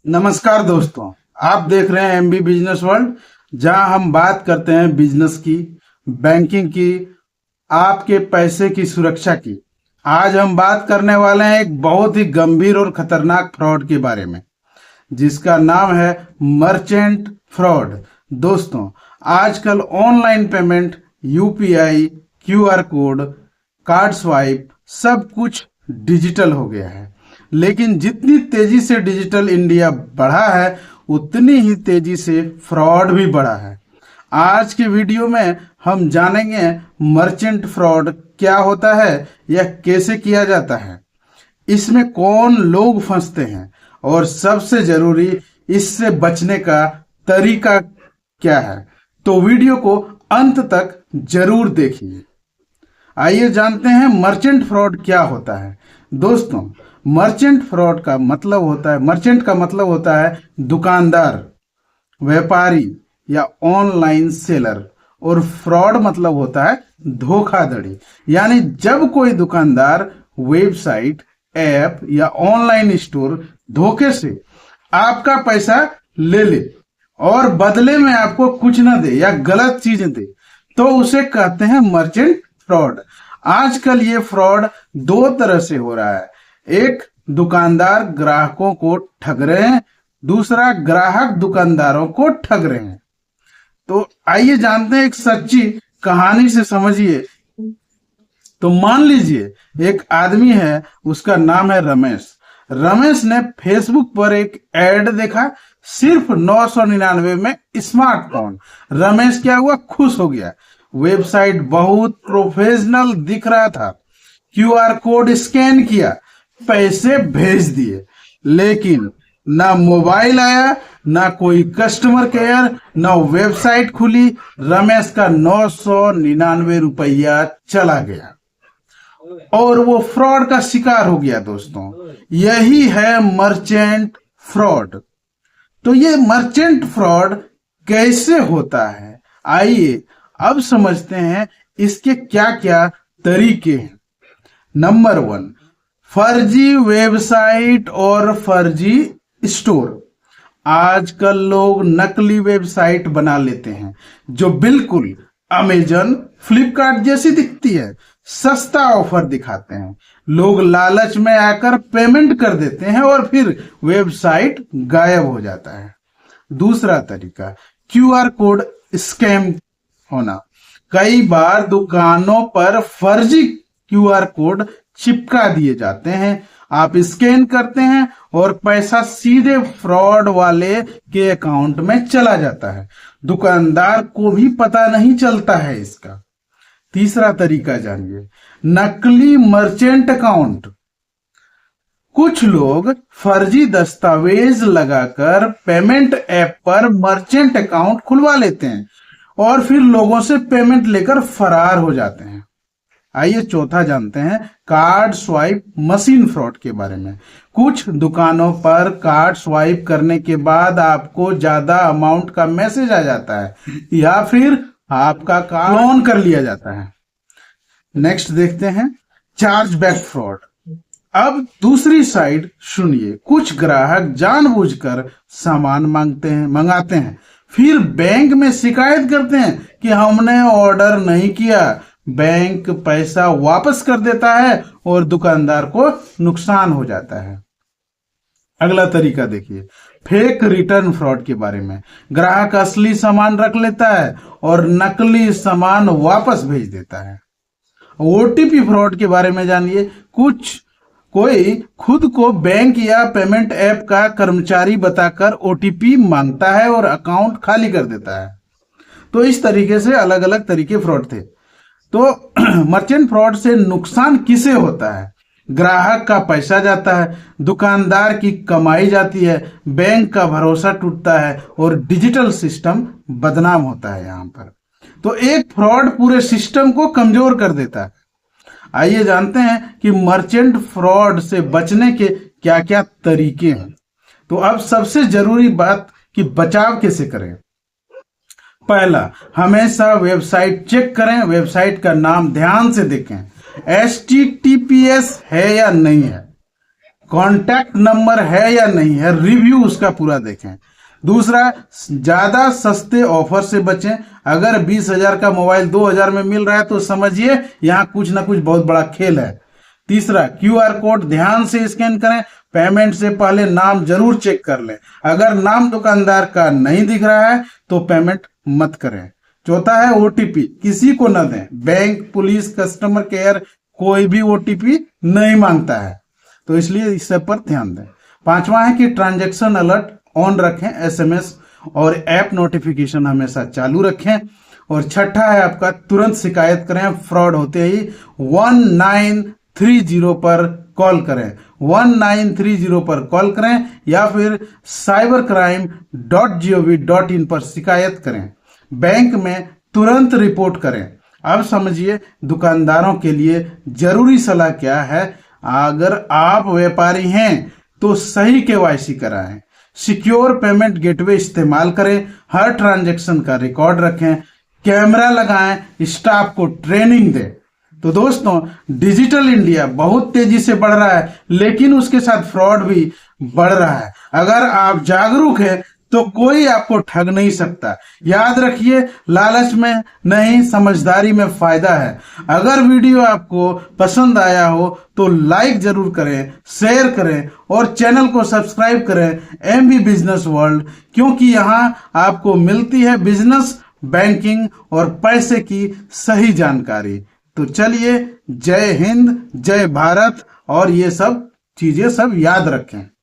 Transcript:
नमस्कार दोस्तों। आप देख रहे हैं एमबी बिजनेस वर्ल्ड, जहां हम बात करते हैं बिजनेस की, बैंकिंग की, आपके पैसे की सुरक्षा की। आज हम बात करने वाले हैं एक बहुत ही गंभीर और खतरनाक फ्रॉड के बारे में, जिसका नाम है मर्चेंट फ्रॉड। दोस्तों, आजकल online payment, UPI, QR code, card swipe सब कुछ डिजिटल हो गया है। लेकिन जितनी तेजी से डिजिटल इंडिया बढ़ा है, उतनी ही तेजी से फ्रॉड भी बढ़ा है। आज के वीडियो में हम जानेंगे मर्चेंट फ्रॉड क्या होता है या कैसे किया जाता है, इसमें कौन लोग फंसते हैं, और सबसे जरूरी, इससे बचने का तरीका क्या है। तो वीडियो को अंत तक जरूर देखिए। आइए जानते हैं मर्चेंट फ्रॉड क्या होता है। दोस्तों, मर्चेंट का मतलब होता है दुकानदार, व्यापारी या ऑनलाइन सेलर, और फ्रॉड मतलब होता है धोखाधड़ी। यानी जब कोई दुकानदार वेबसाइट, ऐप या ऑनलाइन स्टोर धोखे से आपका पैसा ले ले और बदले में आपको कुछ ना दे या गलत चीजें दे, तो उसे कहते हैं मर्चेंट फ्रॉड। आजकल ये फ्रॉड दो तरह से हो रहा है। एक, दुकानदार ग्राहकों को ठग रहे हैं, दूसरा, ग्राहक दुकानदारों को ठग रहे हैं। तो आइए जानते हैं एक सच्ची कहानी से, समझिए। तो मान लीजिए एक आदमी है, उसका नाम है रमेश। रमेश ने फेसबुक पर एक एड देखा, सिर्फ 999 में स्मार्टफोन। रमेश क्या हुआ, खुश हो गया। वेबसाइट बहुत प्रोफेशनल दिख रहा था। क्यूआर कोड स्कैन किया, पैसे भेज दिए। लेकिन ना मोबाइल आया, ना कोई कस्टमर केयर, ना वेबसाइट खुली। रमेश का 999 रुपया चला गया और वो फ्रॉड का शिकार हो गया। दोस्तों, यही है मर्चेंट फ्रॉड। तो ये मर्चेंट फ्रॉड कैसे होता है, आइए अब समझते हैं इसके क्या क्या तरीके हैं। नंबर 1, फर्जी वेबसाइट और फर्जी स्टोर। आजकल लोग नकली वेबसाइट बना लेते हैं जो बिल्कुल अमेजन, फ्लिपकार्ट जैसी दिखती है। सस्ता ऑफर दिखाते हैं, लोग लालच में आकर पेमेंट कर देते हैं और फिर वेबसाइट गायब हो जाता है। दूसरा तरीका, क्यूआर कोड स्कैम होना। कई बार दुकानों पर फर्जी क्यूआर कोड चिपका दिए जाते हैं। आप स्कैन करते हैं और पैसा सीधे फ्रॉड वाले के अकाउंट में चला जाता है। दुकानदार को भी पता नहीं चलता है इसका। तीसरा तरीका जानिए, नकली मर्चेंट अकाउंट। कुछ लोग फर्जी दस्तावेज लगाकर पेमेंट ऐप पर मर्चेंट अकाउंट खुलवा लेते हैं और फिर लोगों से पेमेंट लेकर फरार हो जाते हैं। आइए चौथा जानते हैं कार्ड स्वाइप मशीन फ्रॉड के बारे में। कुछ दुकानों पर कार्ड स्वाइप करने के बाद आपको ज्यादा अमाउंट का मैसेज आ जाता है या फिर आपका कार्ड क्लोन कर लिया जाता है। नेक्स्ट देखते हैं चार्जबैक फ्रॉड। अब दूसरी साइड सुनिए, कुछ ग्राहक जानबूझकर सामान मंगाते हैं, फिर बैंक में शिकायत करते हैं कि हमने ऑर्डर नहीं किया। बैंक पैसा वापस कर देता है और दुकानदार को नुकसान हो जाता है। अगला तरीका देखिए, फेक रिटर्न फ्रॉड के बारे में। ग्राहक असली सामान रख लेता है और नकली सामान वापस भेज देता है। ओटीपी फ्रॉड के बारे में जानिए। कोई खुद को बैंक या पेमेंट ऐप का कर्मचारी बताकर ओटीपी मांगता है और अकाउंट खाली कर देता है। तो इस तरीके से अलग अलग तरीके फ्रॉड थे। तो मर्चेंट फ्रॉड से नुकसान किसे होता है? ग्राहक का पैसा जाता है, दुकानदार की कमाई जाती है, बैंक का भरोसा टूटता है और डिजिटल सिस्टम बदनाम होता है। यहाँ पर तो एक फ्रॉड पूरे सिस्टम को कमजोर कर देता है। आइए जानते हैं कि मर्चेंट फ्रॉड से बचने के क्या क्या तरीके हैं। तो अब सबसे जरूरी बात कि बचाव कैसे करें। पहला, हमेशा वेबसाइट चेक करें, वेबसाइट का नाम ध्यान से देखें, HTTPS है या नहीं है। कांटेक्ट नंबर है या नहीं है, रिव्यू उसका पूरा देखें। दूसरा, ज्यादा सस्ते ऑफर से बचें। अगर 20,000 का मोबाइल 2,000 में मिल रहा है तो समझिए यहाँ कुछ ना कुछ बहुत बड़ा खेल है। तीसरा, क्यूआर कोड ध्यान से स्कैन करें। पेमेंट से पहले नाम जरूर चेक कर लें। अगर नाम दुकानदार का नहीं दिख रहा है तो पेमेंट मत करें। चौथा है ओटीपी किसी को न दें। बैंक, पुलिस, कस्टमर केयर कोई भी ओटीपी नहीं मांगता है, तो इसलिए इस सब पर ध्यान दें। पांचवा है कि ट्रांजैक्शन अलर्ट ऑन रखें, एसएमएस और ऐप नोटिफिकेशन हमेशा चालू रखें। और छठा है आपका तुरंत शिकायत करें, फ्रॉड होते ही 1930 पर कॉल करें। 1930 पर कॉल करें या फिर cybercrime.gov.in पर शिकायत करें। बैंक में तुरंत रिपोर्ट करें। अब समझिए दुकानदारों के लिए जरूरी सलाह क्या है। अगर आप व्यापारी हैं तो सही केवाईसी कराएं, सिक्योर पेमेंट गेटवे इस्तेमाल करें, हर ट्रांजैक्शन का रिकॉर्ड रखें, कैमरा लगाएं, स्टाफ को ट्रेनिंग दें। तो दोस्तों, डिजिटल इंडिया बहुत तेजी से बढ़ रहा है, लेकिन उसके साथ फ्रॉड भी बढ़ रहा है। अगर आप जागरूक हैं तो कोई आपको ठग नहीं सकता। याद रखिए, लालच में नहीं, समझदारी में फायदा है। अगर वीडियो आपको पसंद आया हो तो लाइक जरूर करें, शेयर करें और चैनल को सब्सक्राइब करें एमबी बिजनेस वर्ल्ड, क्योंकि यहाँ आपको मिलती है बिजनेस, बैंकिंग और पैसे की सही जानकारी। तो चलिए, जय हिंद, जय भारत, और ये सब चीजें सब याद रखें।